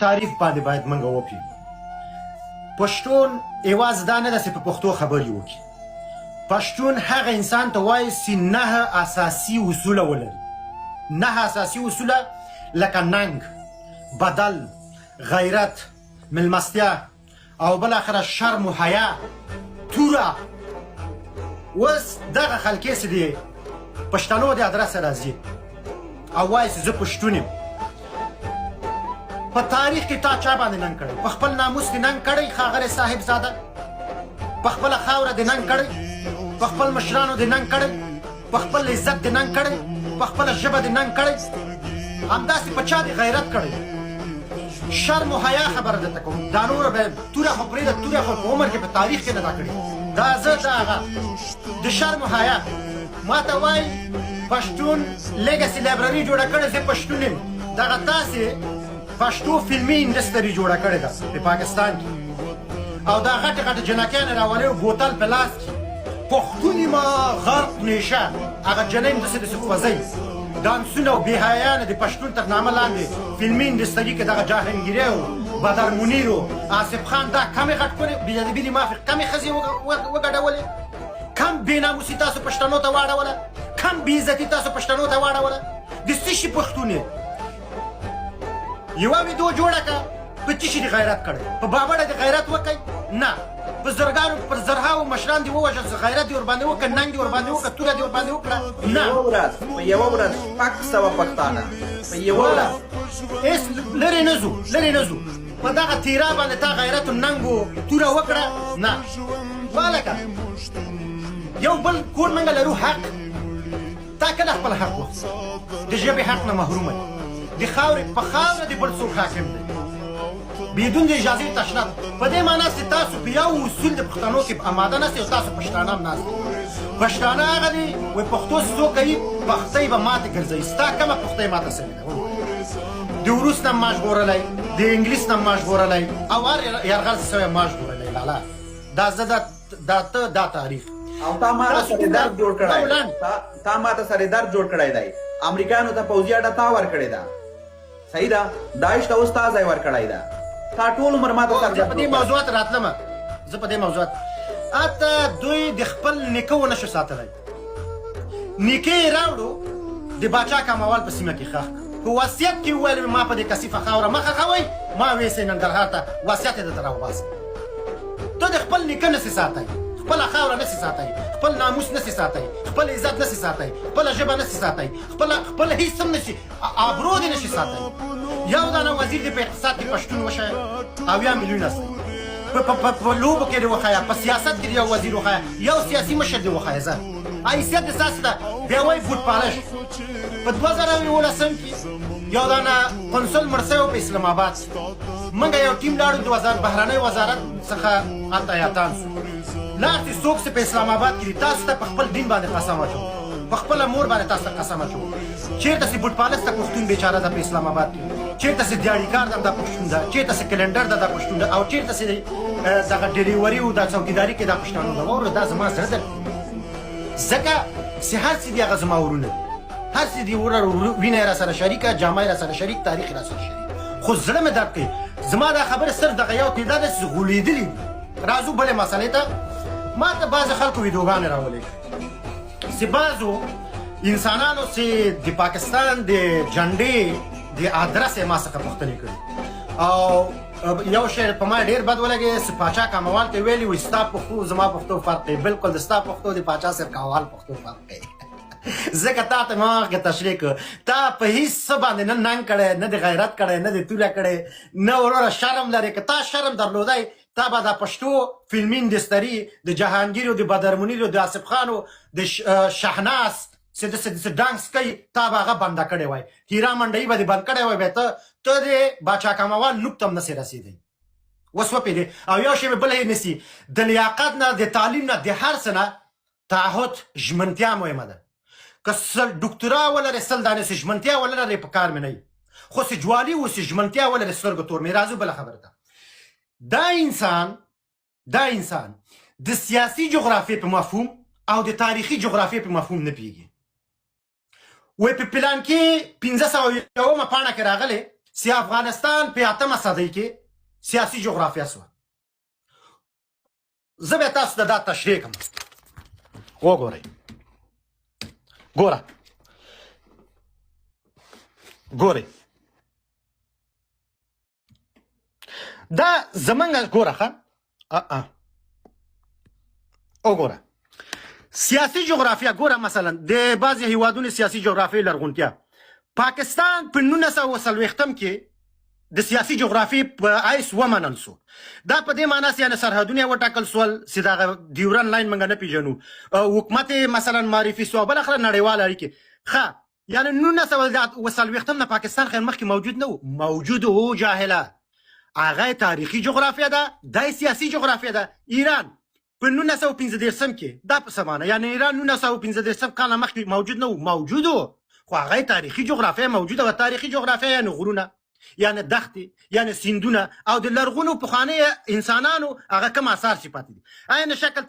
تعریف باندې باید موږ وپوهیږو. پښتون یوازې دا نه ده چې په پښتو خبرې وکړي. پښتون هغه انسان ته وایي چې 9 اساسي اصوله ولري. 9 اساسي اصوله لکه ننګ، بدل، غیرت، ملمستیا او بالاخره شرم و حیا، توره. اوس دغه خلکې چې دي پښتنو د ادرسه راځي او وایي چې زه پښتون یم. په تاریخ کې تا چا باندې ننګ کړی؟ په خپل ناموس دې ننګ کړی ښاغلی صاحب زاده؟ په خپله خاوره دې ننګ کړی؟ په خپل مشرانو دې ننګ کړی؟ په خپل عزت دې ننګ کړی؟ په خپله ژبه دې ننګ کړی؟ همداسې په چا دې غیرت کړی؟ شرم و حیا خبره درته کوم. دا نوره به توره خو پرېږده، توره خو په عمر کې په تاریخ کې نه دا کړې. دا زه دا هغه د شرم و حیا ما ته وایي پښتون لیګسي لایبرري جوړه کړې، زه پښتون یم. دغه تاسې پښتو فلمي انډسټري جوړه کړې ده په پاکستان کې او دا غټې غټې جنکیانې راولې او بوتل په لاس کې پښتون یم غرق نیشه. هغه جنۍ هم داسې خوځوي دانسونه او بېحیانه د پښتون تر نامه لاندې فلمي انډسټري کې دغه جهانګیري او بدر منیر او آصف خان دا کمې غټ کړې بېادبي مافي کمې ښځې وګډولې، کم بېناموسي تاسو پښتنو ته واړوله، کم بېعزتي تاسو پښتنو ته واړوله. د څه شي پښتون یې؟ یوه ویډیو جوړه کړه په څه شي دې غیرت کړی؟ په بابړه دې غیرت وکړئ؟ نه. په زرګانو پر زرهاو مشران دې ووژل، غیرت دې ورباندې وکړه، ننګ دې ورباندې وکړه، توره دې ورباندې وکړه؟ نه. په یوه ورځ 100 پښتانه په یوه ورځ هېڅ لرې نه ځو، لرې نه ځو. په دغه تیرا باندې تا غیرت و ننګ و توره وکړه؟ نه. بالکه یو بل کور موږ لرو حق. تا کله خپل حق واخیست؟ د ژبې حق نه محرومه یې. د خاورې په خاوره د بل څوک حاکم دی بدون د اجازې تشناب. په دې معنا چې تاسو په یو اصول د پښتنو کې اماده ناست او تاسو پښتانه هم ناست. پښتانه هغه دي وایي پښتو چې څوک کوي پښتۍ به ماتې ګرځوي. ستا کومه پښتۍ ماته سوې ده؟ د روس نه ما ژغورلی، د انګلیس نه ما ژغورلی او هر یرغل سوی ما ژغورلی. لالا دا زه دا ته دا تاریخ او تا ماته سره درد جوړ کړی، تا ماته سره درد جوړ کړی دی. امریکایانو ته پوځي اډه تا ورکړې ده، صحیح ده؟ داعش ته اوس تا ځای ورکړی ده. تا ټول عمر ماته سره زه په دې موضوعات راتلمه، زه په دې موضوعات اته دوی د خپل نیکه ونه شو ساتلی. نیکه یې راوړو د باچا کموال په سیمه کې ښخ کړ. په وصیت کې وویل ما په دې کثیفه خاوره مه ښخوئ، ما ویسئ ننګرهار ته، وصیت یې درته راوباسئ. ته د خپل نیکه نسې ساتئ، خپله خاوره نسې ساتئ، خپل ناموس نسې ساتئ، خپل عزت نسې ساتئ، خپله ژبه نسې ساتئ، خپل هیڅ هم نشي، آبرو دې نشي ساتئ. یو دانه وزیر دې په اقتصاد کې پښتون وښیه او یا میلیون هستئ. په لوبو کې دې وښیه، په سیاست کې دې یو وزیر وښیه، یو سیاسي مشر دې وښیه. زه حیثیت دې ستاسې ده. بیا وایي بوټ پالش. په 2019 کې یو دانه قنصل مړ سوی و په اسلام آباد. موږ یو ټیم لاړو د بهرنۍ وزارت څخه هلته یاتان سو. لاړ چې څوک چې په اسلام آباد کې دي تاسو ته په خپل دین باندې قسم اچوم، په خپله مور باندې تاسو ته قسم اچوم. چېرته چې بوټ پالس ته پښتون بیچاره ده په اسلام آباد کې، چېرته چې دیاړیکار ده دا پښتون ده، چېرته چې کلنډر ده دا پښتون ده، او چېرته چې دغه ډیلیوري او دا چوکیداري کې دا پښتانه ده. واوره دا زما زړه درد کوي، ځکه چې هر څه دي هغه زما ورونه دي، هر څه دي وینه یې راسره شریکه، جامه یې راسره شریک، تاریخ یې راسره شریک. خو زړه مې درد کوي. زما دا خبره صرف دغه یو تعداد چې غولېدلي دي. راځو بلې مسئلې ته. ما ته بعضې خلکو ویډیوګانې راولې چې بعضو انسانانو چې د پاکستان د جنډې د ادرس یې ما څخه پوښتنې کړي او یو شی په ما ډېر بد ولګېد چې پاچا کاموال ته ویلي وایي ستا پښتو زما پښتو فرق کوي. بلکل د ستا پښتو د پاچا صاحب کاموال پښتو فرق کوي. ځکه تا ته ما هغه تشریح کړ، تا په هېڅ څه باندې نه ننګ کړی، نه د غیرت کړی، نه د توره کړی، نه وروره شرم لرې. که تا شرم درلودی تا به د پښتو فلمي انډسټري د جهانګیر او د بدر منیر او د آصف خان او د شهناز چې داسې ډانس کوي تا به هغه بنده کړی وای، تیرا منډۍ به دې بند کړی وای. بیا ته د باچا کاموال نوک ته هم نسې رسېدی. اوس وپوهېدې. او یو شی مې بل هېر نسي، د لیاقت نه، د تعلیم نه، د هر څه نه تعهد، ژمنتیا مهمه ده. که ډکترا ولرې 100 دانې سې ژمنتیا ولرې په کار مې نه وي، خو چې جوالي اوسې ژمنتیا ولرې سترګو تور مې. راځو بله خبره ده. دا انسان د سیاسي جغرافیې په مفهوم او د تاریخي جغرافیې په مفهوم نه پوهېږي. وایي په پلان کې 1501 پاڼه کې راغلی چې افغانستان په 8مه صدۍ کې سیاسي جغرافیه سوه. زه به تاسو ته دا تشریح کوم. وګورئ. ګورئ دا زمونږ ګوره ښه وګوره سیاسي جغرافیه. ګوره مثلا د بعضې هیوادونو سیاسي جغرافیې لرغونتیا. پاکستان په 1940 کې د سیاسي جغرافیې په آیس ومنل سو. دا په دې معنی چې سرحدونه وټاکل سول چې دغه ډیورن لاین موږ نه پیژنو. حکومت مثلا معرفي سو. بالاخره نړیوال اړیکې ښه یعنی 1940 نه پاکستان خیر مخکې موجود نه و. موجود و جاهله. هغه تاریخي جغرافیه ده. دا سیاسي جغرافیه ده. ایران په 1915 کې دا په سمانه یعنی ایران 1915 کال مخکې موجود نه و. موجود و خو هغه تاریخي جغرافیه موجوده و. تاریخي جغرافیه یعنی غرونه یعنی دښتې یعنی سیندونه او د لرغونو پخوانیو انسانانو هغه کوم آثار چې پاتې دي. عین شکل